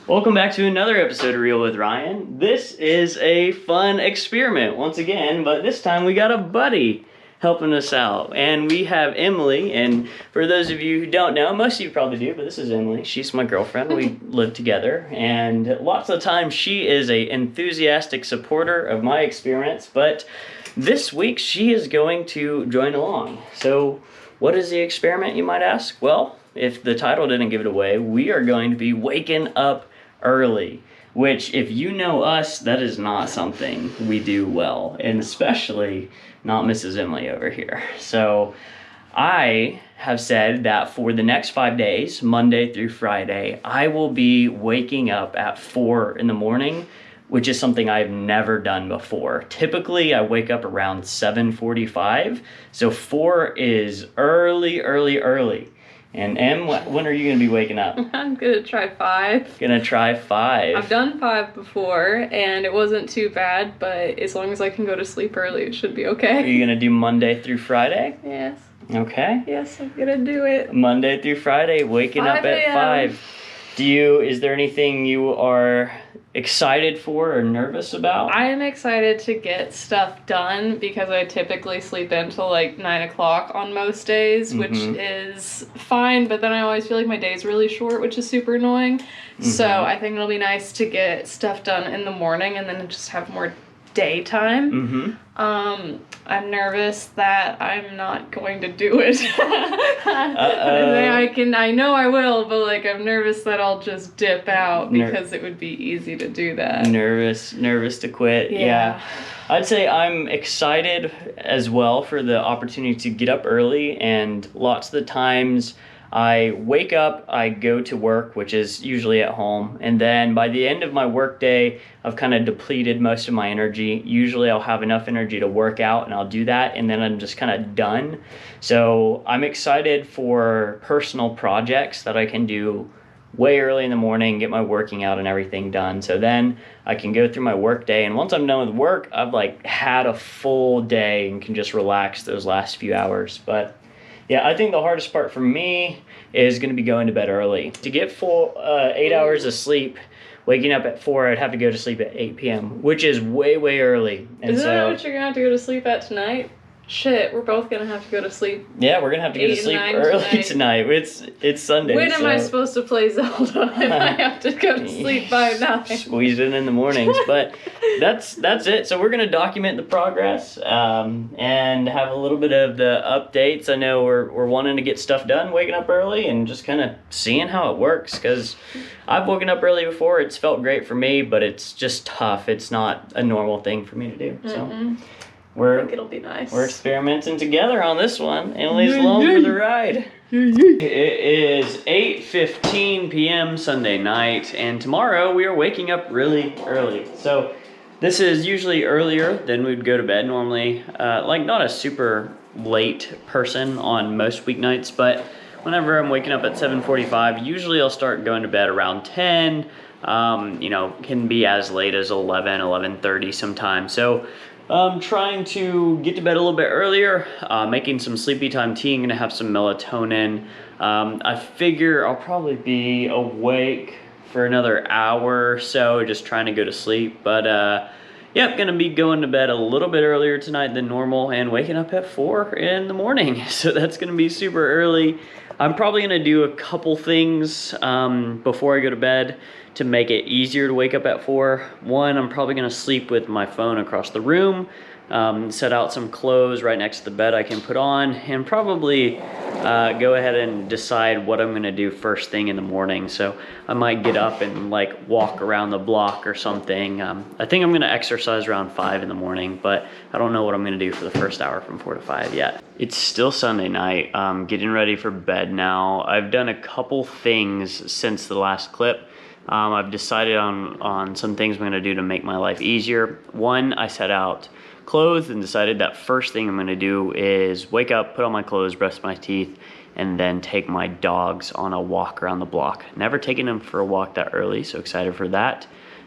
Welcome back to another episode of Real with Ryan. This is a fun experiment once again, but this time we got a buddy helping us out. And we have Emily, and for those of you who don't know, most of you probably do, but this is Emily. She's my girlfriend. We live together, and lots of times she is an enthusiastic supporter of my experiments, but this week she is going to join along. So what is the experiment, you might ask? Well, if the title didn't give it away, we are going to be waking up early, which if you know us, that is not something we do well, and especially not Mrs. Emily over here. So I have said that for the next 5 days, Monday through Friday, I will be waking up at 4 in the morning, which is something I've never done before. Typically, I wake up around 7:45, so 4 is early. And Em, when are you going to be waking up? I'm going to try 5. Gonna try 5. I've done 5 before, and it wasn't too bad, but as long as I can go to sleep early, it should be okay. Are you going to do Monday through Friday? Yes. Okay. Yes, I'm going to do it. Monday through Friday, waking up at 5. Is there anything you are excited for or nervous about? I am excited to get stuff done because I typically sleep until like 9 o'clock on most days, which is fine, but then I always feel like my day's really short, which is super annoying. So I think it'll be nice to get stuff done in the morning and then just have more daytime. I'm nervous that I'm not going to do it. I know I will, but like I'm nervous that I'll just dip out because it would be easy to do that. Nervous to quit. Yeah. I'd say I'm excited as well for the opportunity to get up early, and lots of the times I wake up, I go to work, which is usually at home, and then by the end of my work day, I've kind of depleted most of my energy. Usually I'll have enough energy to work out, and I'll do that, and then I'm just kind of done. So I'm excited for personal projects that I can do way early in the morning, get my working out and everything done. So then I can go through my work day, and once I'm done with work, I've like had a full day and can just relax those last few hours. But yeah, I think the hardest part for me is going to be going to bed early. To get full 8 hours of sleep, waking up at 4, I'd have to go to sleep at 8 p.m., which is way early. And Isn't that what you're going to have to go to sleep at tonight? Shit, we're both going to have to go to sleep. Yeah, we're going to have to go to sleep early tonight. It's Sunday. When am I supposed to play Zelda if I have to go to sleep by 9? Squeeze it in the mornings. But that's it. So we're going to document the progress and have a little bit of the updates. I know we're wanting to get stuff done, waking up early, and just kind of seeing how it works. Because I've woken up early before. It's felt great for me, but it's just tough. It's not a normal thing for me to do. So I think it'll be nice. We're experimenting together on this one. Emily's along for the ride. It is 8:15 p.m. Sunday night, and tomorrow we are waking up really early. So this is usually earlier than we'd go to bed normally. Not a super late person on most weeknights, but whenever I'm waking up at 7:45, usually I'll start going to bed around 10. Can be as late as 11:30 sometimes. So I'm trying to get to bed a little bit earlier, making some sleepy time tea. I'm going to have some melatonin. I figure I'll probably be awake for another hour or so, just trying to go to sleep. But, going to be going to bed a little bit earlier tonight than normal and waking up at 4 in the morning. So that's going to be super early. I'm probably going to do a couple things before I go to bed to make it easier to wake up at 4. One, I'm probably going to sleep with my phone across the room, set out some clothes right next to the bed I can put on, and probably go ahead and decide what I'm going to do first thing in the morning. So I might get up and walk around the block or something. I think I'm going to exercise around 5 in the morning, but I don't know what I'm going to do for the first hour from 4 to 5 yet. It's still Sunday night. I'm getting ready for bed now. I've done a couple things since the last clip. I've decided on some things I'm going to do to make my life easier. One, I set out clothes and decided that first thing I'm going to do is wake up, put on my clothes, brush my teeth, and then take my dogs on a walk around the block. Never taken them for a walk that early, so excited for that.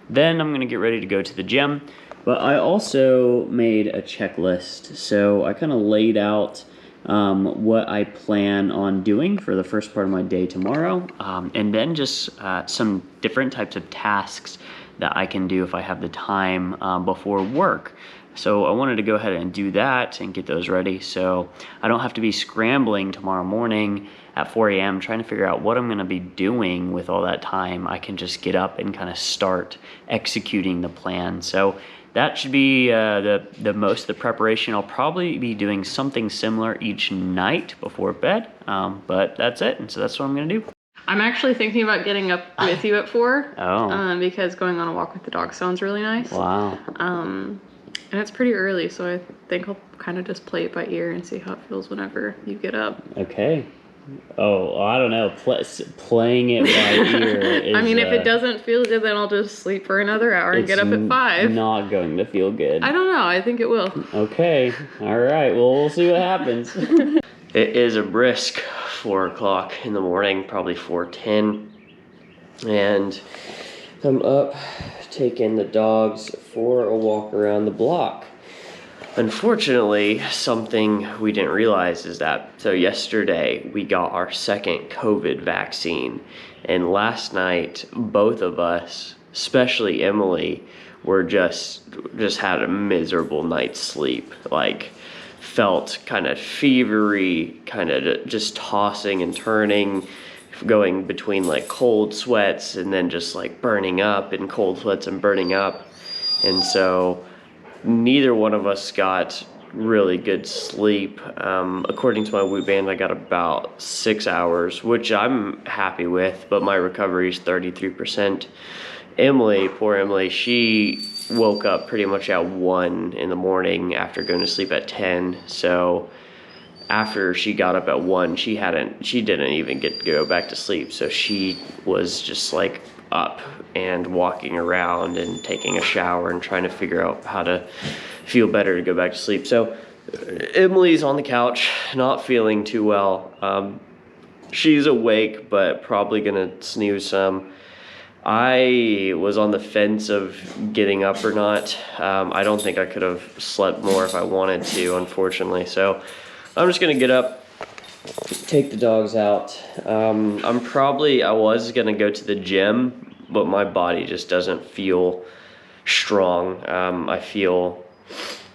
Then I'm going to get ready to go to the gym. But I also made a checklist. So I kind of laid out what I plan on doing for the first part of my day tomorrow, and then just some different types of tasks that I can do if I have the time before work. So I wanted to go ahead and do that and get those ready so I don't have to be scrambling tomorrow morning at 4 a.m. trying to figure out what I'm going to be doing with all that time. I can just get up and kind of start executing the plan. So that should be the preparation. I'll probably be doing something similar each night before bed, but that's it. And so that's what I'm going to do. I'm actually thinking about getting up with you at 4. Oh. Because going on a walk with the dog sounds really nice. Wow. And it's pretty early, so I think I'll kind of just play it by ear and see how it feels whenever you get up. Okay. Oh, I don't know. Playing it by ear is... I mean, if it doesn't feel good, then I'll just sleep for another hour and get up at 5. It's not going to feel good. I don't know. I think it will. Okay. All right. Well, we'll see what happens. It is a brisk 4 o'clock in the morning, probably 4:10. And I'm up taking the dogs for a walk around the block. Unfortunately, something we didn't realize is that, so yesterday we got our second COVID vaccine, and last night both of us, especially Emily, were just had a miserable night's sleep. Like, felt kind of fevery, kind of just tossing and turning, going between like cold sweats and then just like burning up, and cold sweats and burning up. And so neither one of us got really good sleep. According to my Whoop band, I got about 6 hours, which I'm happy with, but my recovery is 33%. Emily, poor Emily, she woke up pretty much at 1 in the morning after going to sleep at 10. So after she got up at 1, she didn't even get to go back to sleep. So she was just like up and walking around and taking a shower and trying to figure out how to feel better to go back to sleep. So Emily's on the couch, not feeling too well. She's awake, but probably gonna snooze some. I was on the fence of getting up or not. I don't think I could have slept more if I wanted to, unfortunately. So I'm just gonna get up, take the dogs out. I was gonna go to the gym, but my body just doesn't feel strong. I feel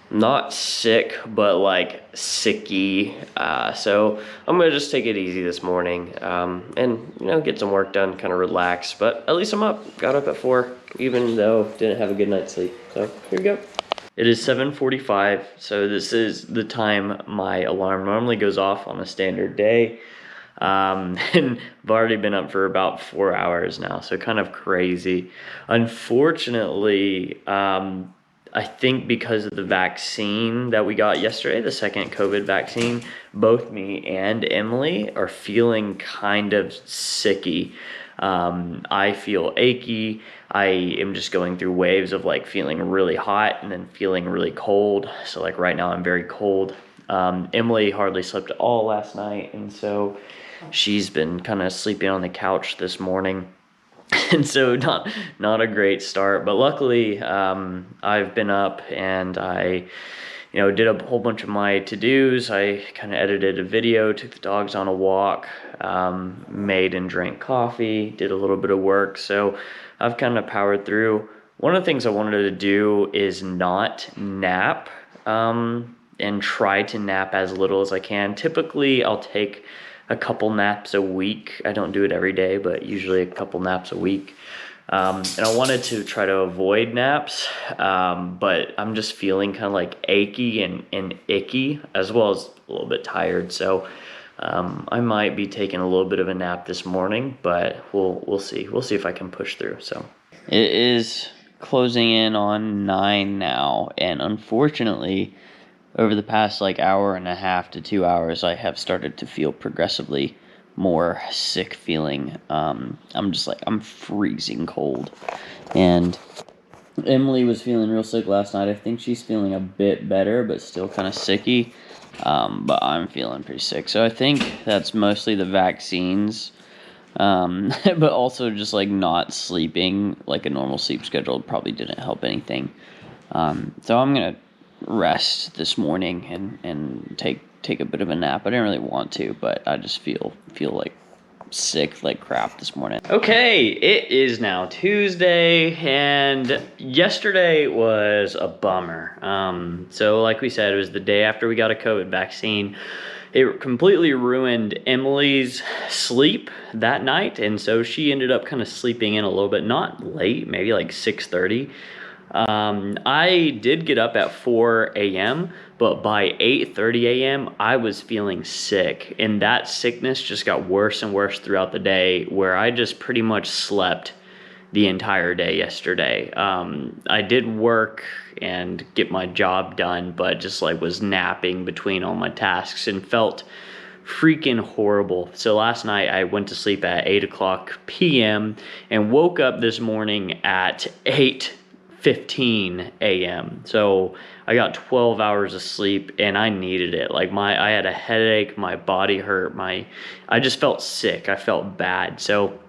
not sick, but like sicky. So I'm gonna just take it easy this morning, and get some work done, kind of relax. But at least I'm up. Got up at 4, even though didn't have a good night's sleep. So here we go. It is 7:45, so this is the time my alarm normally goes off on a standard day. And I've already been up for about 4 hours now, so kind of crazy. Unfortunately, I think because of the vaccine that we got yesterday, the second COVID vaccine, both me and Emily are feeling kind of sicky. I feel achy. I am just going through waves of like feeling really hot and then feeling really cold. So like right now I'm very cold. Emily hardly slept at all last night, and so she's been kind of sleeping on the couch this morning. And so not a great start, but luckily I've been up and I did a whole bunch of my to-dos. I kind of edited a video, took the dogs on a walk, made and drank coffee, did a little bit of work. So I've kind of powered through. One of the things I wanted to do is not nap, and try to nap as little as I can. Typically I'll take a couple naps a week. I don't do it every day, but usually a couple naps a week. And I wanted to try to avoid naps, but I'm just feeling kind of like achy and icky, as well as a little bit tired. So I might be taking a little bit of a nap this morning, but we'll see. We'll see if I can push through. So it is closing in on 9 now, and unfortunately, over the past like hour and a half to 2 hours, I have started to feel progressively more sick feeling. I'm freezing cold. And Emily was feeling real sick last night. I think she's feeling a bit better, but still kind of sicky. But I'm feeling pretty sick. So I think that's mostly the vaccines. But also just like not sleeping like a normal sleep schedule probably didn't help anything. So I'm going to rest this morning and take take a bit of a nap. I didn't really want to, but I just feel like sick like crap this morning. Okay, it is now Tuesday, and yesterday was a bummer. So like we said, it was the day after we got a COVID vaccine. It completely ruined Emily's sleep that night, and so she ended up kind of sleeping in a little bit, not late, maybe like 6:30. I did get up at 4 a.m., but by 8:30 a.m., I was feeling sick, and that sickness just got worse and worse throughout the day, where I just pretty much slept the entire day yesterday. I did work and get my job done, but just like was napping between all my tasks and felt freaking horrible. So last night I went to sleep at 8 p.m. and woke up this morning at 8:15 a.m. So I got 12 hours of sleep, and I needed it. Like I had a headache, my body hurt, I just felt sick. I felt bad. So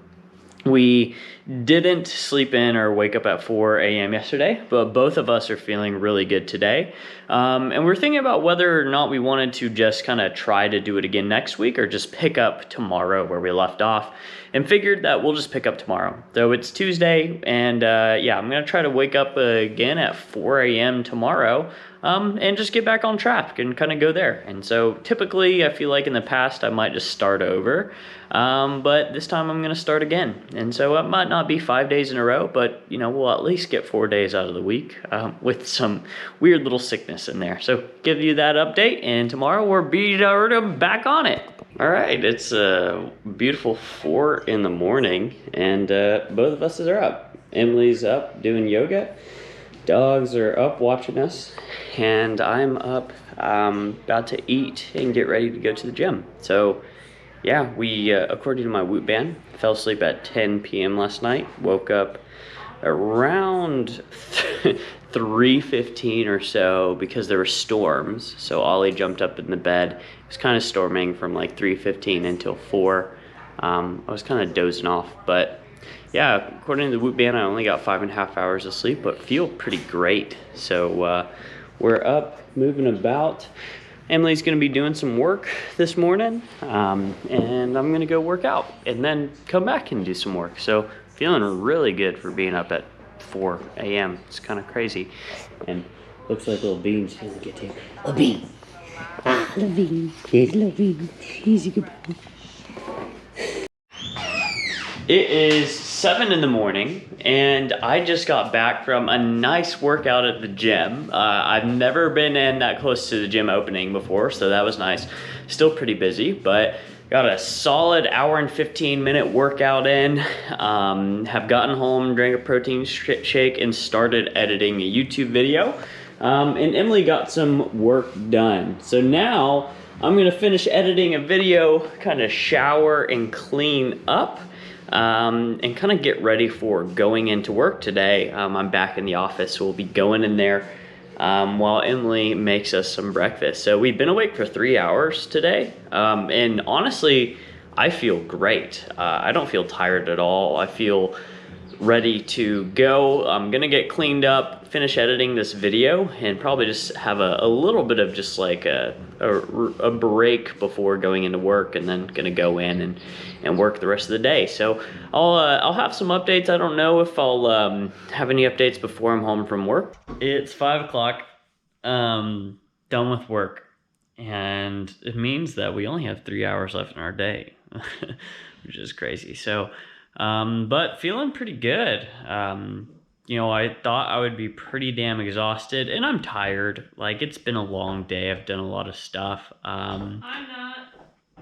we didn't sleep in or wake up at 4 a.m. yesterday, but both of us are feeling really good today. And we're thinking about whether or not we wanted to just kind of try to do it again next week, or just pick up tomorrow where we left off, and figured that we'll just pick up tomorrow. So it's Tuesday, and yeah, I'm going to try to wake up again at 4 a.m. tomorrow, and just get back on track and kind of go there. And so typically I feel like in the past I might just start over, but this time I'm going to start again. And so it might not be 5 days in a row, but you know, we'll at least get 4 days out of the week, with some weird little sickness in there. So give you that update, and tomorrow we're back on it. All right, it's a beautiful 4 in the morning, and both of us are up. Emily's up doing yoga. Dogs are up watching us, and I'm up about to eat and get ready to go to the gym. So yeah, we, according to my Whoop band, fell asleep at 10 p.m. last night, woke up around 3:15 or so because there were storms. So Ollie jumped up in the bed. It was kind of storming from like 3:15 until 4. I was kind of dozing off, but yeah, according to the Whoop band, I only got 5.5 hours of sleep, but feel pretty great. So we're up, moving about. Emily's gonna be doing some work this morning, and I'm gonna go work out and then come back and do some work. So feeling really good for being up at 4 a.m. It's kind of crazy. And looks like little Bean's gonna get to a bean. Little Bean, here's little Bean. He's a good boy. It is 7 in the morning, and I just got back from a nice workout at the gym. I've never been in that close to the gym opening before, so that was nice. Still pretty busy, but got a solid hour and 15-minute workout in. Have gotten home, drank a protein shake, and started editing a YouTube video. And Emily got some work done. So now I'm gonna finish editing a video, kind of shower and clean up, and kind of get ready for going into work today. I'm back in the office, so we'll be going in there while Emily makes us some breakfast. So we've been awake for 3 hours today, and honestly, I feel great. I don't feel tired at all. I feel ready to go. I'm gonna get cleaned up, finish editing this video, and probably just have a little bit of just like a break before going into work, and then gonna go in and work the rest of the day. So I'll have some updates. I don't know if I'll have any updates before I'm home from work. It's 5 o'clock, done with work, and it means that we only have 3 hours left in our day, which is crazy. So but feeling pretty good. You know, I thought I would be pretty damn exhausted, and I'm tired. Like, it's been a long day. I've done a lot of stuff. I'm not.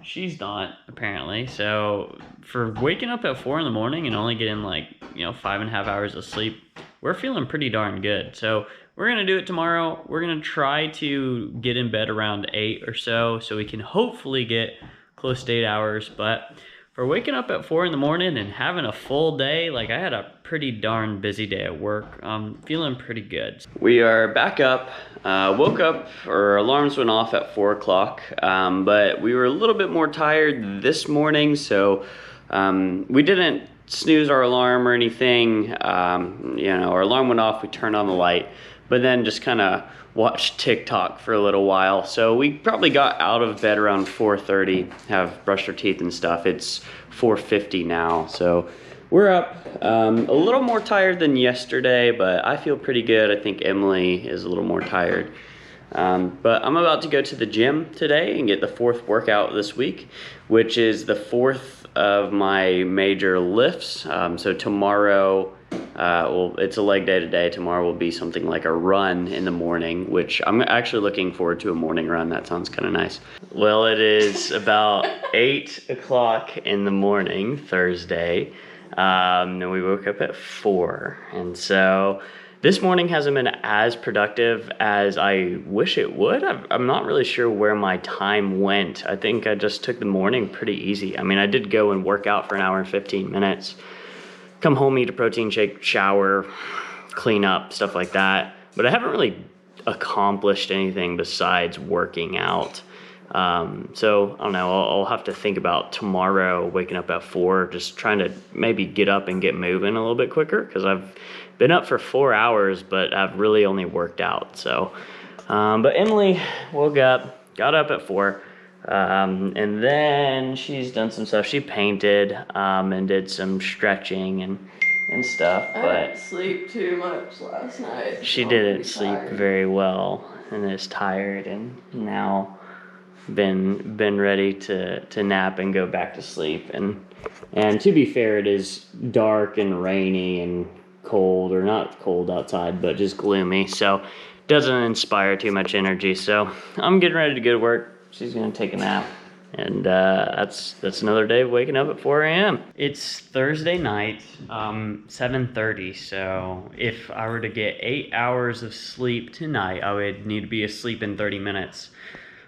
She's not, apparently. So for waking up at 4 in the morning and only getting like, 5.5 hours of sleep, we're feeling pretty darn good. So we're gonna do it tomorrow. We're gonna try to get in bed around 8 or so we can hopefully get close to 8 hours. But for waking up at 4 in the morning and having a full day, like, I had a pretty darn busy day at work. I'm feeling pretty good. We are back up. Woke up, our alarms went off at 4 o'clock, but we were a little bit more tired this morning, so we didn't snooze our alarm or anything. Our alarm went off, we turned on the light, but then just kind of watched TikTok for a little while. So we probably got out of bed around 4:30, have brushed our teeth and stuff. It's 4:50 now, so we're up. A little more tired than yesterday, but I feel pretty good. I think Emily is a little more tired. But I'm about to go to the gym today and get the 4th workout this week, which is the 4th of my major lifts. So tomorrow, it's a leg day today. Tomorrow will be something like a run in the morning, which I'm actually looking forward to, a morning run. That sounds kind of nice. Well, it is about 8 o'clock in the morning, Thursday. And we woke up at 4. And so this morning hasn't been as productive as I wish it would. I'm not really sure where my time went. I think I just took the morning pretty easy. I mean, I did go and work out for an hour and 15 minutes, come home, eat a protein shake, shower, clean up, stuff like that. But I haven't really accomplished anything besides working out. So I don't know, I'll have to think about tomorrow waking up at 4, just trying to maybe get up and get moving a little bit quicker, because I've been up for 4 hours, but I've really only worked out. So, but Emily woke up, got up at 4, and then she's done some stuff. She painted, and did some stretching and stuff, but I didn't sleep too much last night. she didn't sleep very well and is tired, and now been ready to nap and go back to sleep. And to be fair, it is dark and rainy and cold, or not cold outside, but just gloomy, so doesn't inspire too much energy. So I'm getting ready to go to work. She's gonna take a nap, and that's another day of waking up at 4 a.m. It's Thursday night, 7:30, so if I were to get 8 hours of sleep tonight, I would need to be asleep in 30 minutes.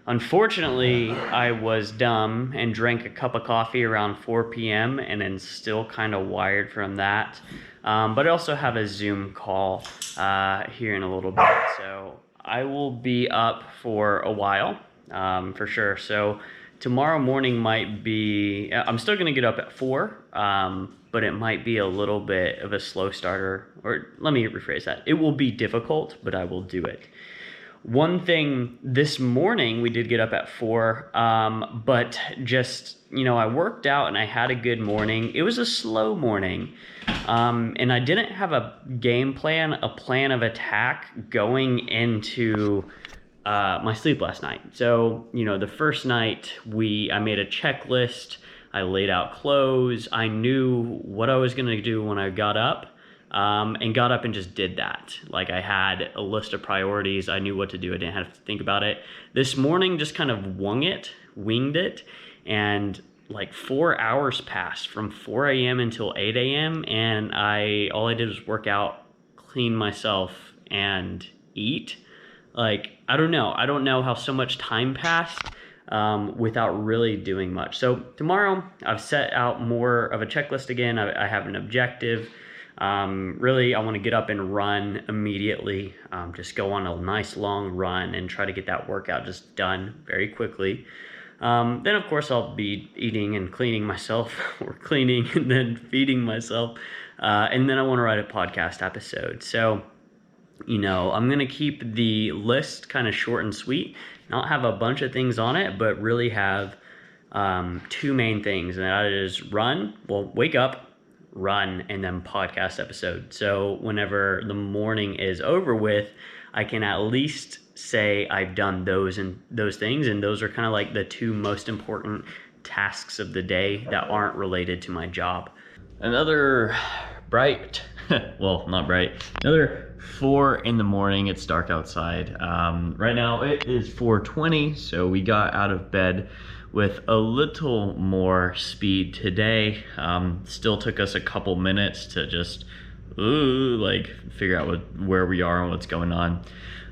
Unfortunately, I was dumb and drank a cup of coffee around 4 p.m. and then still kind of wired from that. But I also have a Zoom call here in a little bit, so I will be up for a while, for sure. So tomorrow morning might be, I'm still going to get up at 4, but it might be a little bit of a slow starter. Or let me rephrase that. It will be difficult, but I will do it. One thing, this morning we did get up at 4, but just, I worked out and I had a good morning. It was a slow morning, and I didn't have a game plan, a plan of attack going into my sleep last night. So, the first night I made a checklist, I laid out clothes, I knew what I was gonna do when I got up. And got up and just did that. Like, I had a list of priorities. I knew what to do. I didn't have to think about it. This morning, just kind of winged it. And like 4 hours passed from 4 a.m. until 8 a.m. And all I did was work out, clean myself, and eat. Like, I don't know how so much time passed without really doing much. So tomorrow, I've set out more of a checklist again. I have an objective. Really, I want to get up and run immediately, just go on a nice long run and try to get that workout just done very quickly. Then of course I'll be eating and cleaning myself, or cleaning and then feeding myself, and then I want to write a podcast episode. So, I'm going to keep the list kind of short and sweet, not have a bunch of things on it, but really have 2 main things, and that is wake up, run, and then podcast episode. So whenever the morning is over with, I can at least say I've done those things, and those are kind of like the 2 most important tasks of the day that aren't related to my job. Another another 4 in the morning. It's dark outside. Right now it is 4:20, so we got out of bed with a little more speed today. Still took us a couple minutes to just figure out where we are and what's going on.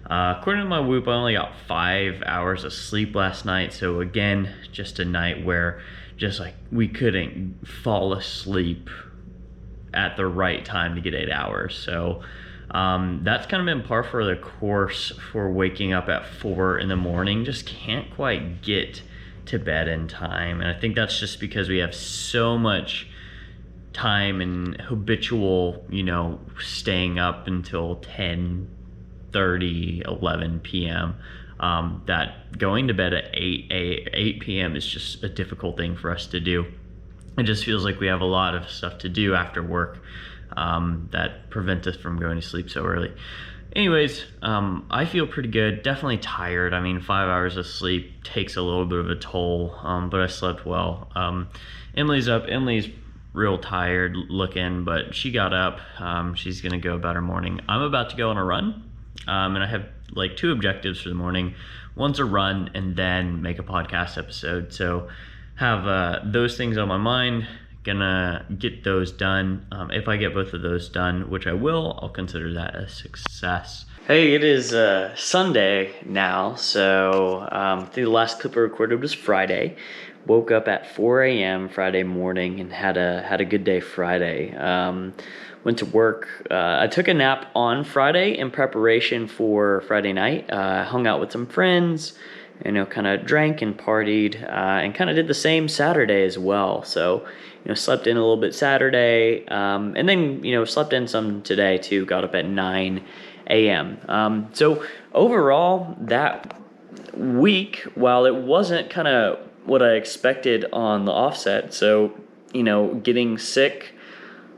According to my Whoop, I only got 5 hours of sleep last night. So again, just a night where just we couldn't fall asleep at the right time to get 8 hours. So that's kind of been par for the course for waking up at 4 in the morning. Just can't quite get to bed in time, and I think that's just because we have so much time and habitual, staying up until 10:30, 11 p.m., that going to bed at 8 p.m. is just a difficult thing for us to do. It just feels like we have a lot of stuff to do after work that prevent us from going to sleep so early. Anyways, I feel pretty good. Definitely tired. I mean, 5 hours of sleep takes a little bit of a toll, but I slept well. Emily's up. Emily's real tired looking, but she got up. She's gonna go about her morning. I'm about to go on a run, and I have like 2 objectives for the morning. One's a run, and then make a podcast episode. So have those things on my mind. Gonna get those done. If I get both of those done, which I will, I'll consider that a success. Hey, it is Sunday now, so I think the last clip I recorded was Friday. Woke up at 4 a.m. Friday morning and had a good day Friday. Went to work. I took a nap on Friday in preparation for Friday night. Hung out with some friends, kind of drank and partied, and kind of did the same Saturday as well. So, slept in a little bit Saturday, and then, slept in some today too. Got up at 9 a.m. So overall, that week, while it wasn't kind of what I expected on the offset, so, getting sick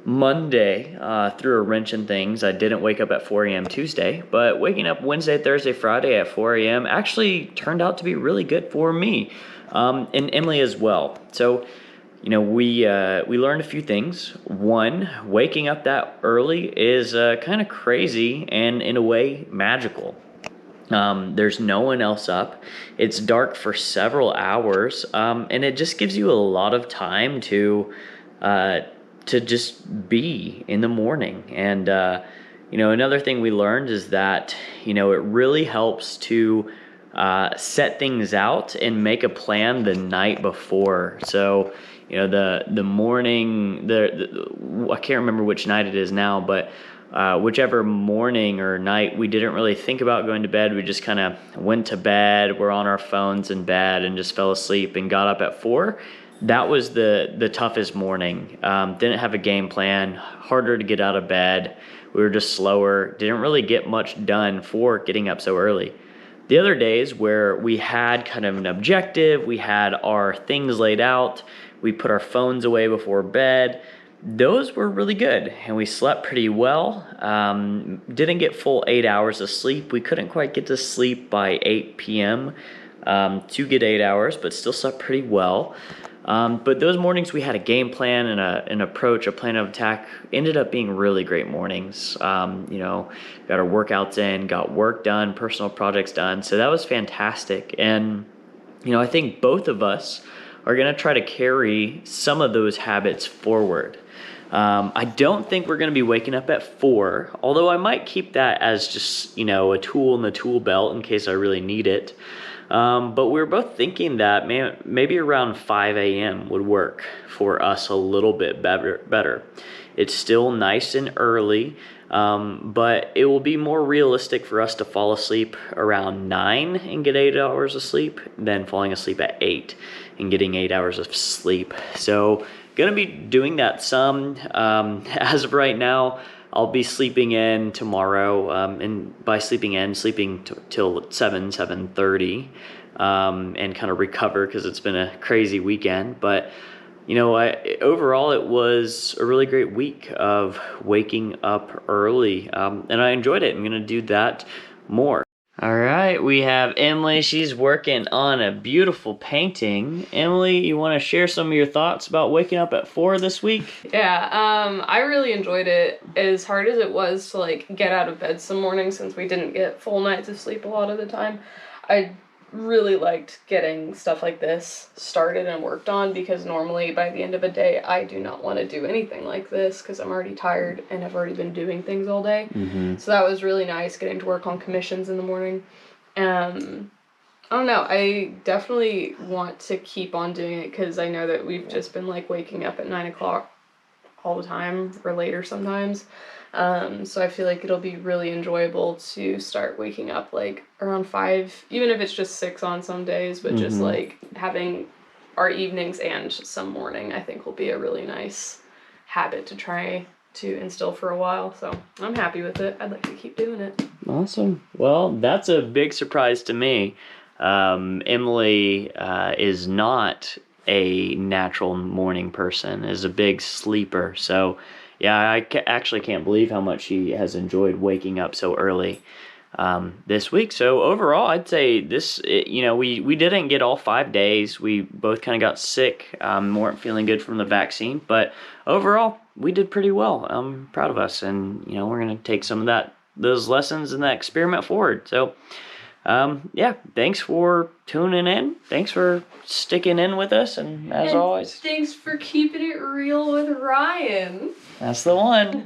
Monday threw a wrench in things. I didn't wake up at 4 a.m. Tuesday, but waking up Wednesday, Thursday, Friday at 4 a.m. actually turned out to be really good for me, and Emily as well. So, we learned a few things. One, waking up that early is kind of crazy and in a way magical. There's no one else up. It's dark for several hours, and it just gives you a lot of time to just be in the morning. And another thing we learned is that it really helps to set things out and make a plan the night before. So the morning, I can't remember which night it is now, but whichever morning or night we didn't really think about going to bed, we just kind of went to bed, we're on our phones in bed, and just fell asleep and got up at 4. That was the toughest morning. Didn't have a game plan, harder to get out of bed. We were just slower, didn't really get much done for getting up so early. The other days where we had kind of an objective, we had our things laid out, we put our phones away before bed, those were really good, and we slept pretty well. Didn't get full 8 hours of sleep. We couldn't quite get to sleep by 8 p.m. To get 8 hours, but still slept pretty well. But those mornings we had a game plan and an approach, a plan of attack, ended up being really great mornings. Got our workouts in, got work done, personal projects done. So that was fantastic. And, I think both of us are going to try to carry some of those habits forward. I don't think we're going to be waking up at 4, although I might keep that as just, a tool in the tool belt in case I really need it. But we were both thinking that maybe around 5 a.m. would work for us a little bit better. It's still nice and early, but it will be more realistic for us to fall asleep around 9 and get 8 hours of sleep than falling asleep at 8 and getting 8 hours of sleep. So gonna be doing that some. As of right now, I'll be sleeping in tomorrow, and by sleeping till 7:30, and kind of recover because it's been a crazy weekend. But overall, it was a really great week of waking up early, and I enjoyed it. I'm gonna do that more. All right, we have Emily. She's working on a beautiful painting. Emily, you want to share some of your thoughts about waking up at 4 this week? Yeah, I really enjoyed it. As hard as it was to get out of bed some mornings, since we didn't get full nights of sleep a lot of the time, I really liked getting stuff like this started and worked on, because normally by the end of a day I do not want to do anything like this because I'm already tired and I've already been doing things all day. Mm-hmm. So that was really nice, getting to work on commissions in the morning. I don't know, I definitely want to keep on doing it because I know that we've just been waking up at 9 o'clock all the time, or later sometimes. So I feel like it'll be really enjoyable to start waking up around 5, even if it's just 6 on some days, but just having our evenings and some morning, I think will be a really nice habit to try to instill for a while. So I'm happy with it. I'd like to keep doing it. Awesome. Well, that's a big surprise to me. Emily is not a natural morning person, is a big sleeper. So, yeah, I actually can't believe how much she has enjoyed waking up so early this week. So overall, I'd say we didn't get all 5 days. We both kind of got sick, weren't feeling good from the vaccine. But overall, we did pretty well. I'm proud of us. And, we're going to take some of those lessons and that experiment forward. So, thanks for tuning in. Thanks for sticking in with us. And as always, thanks for keeping it real with Ryan. That's the one.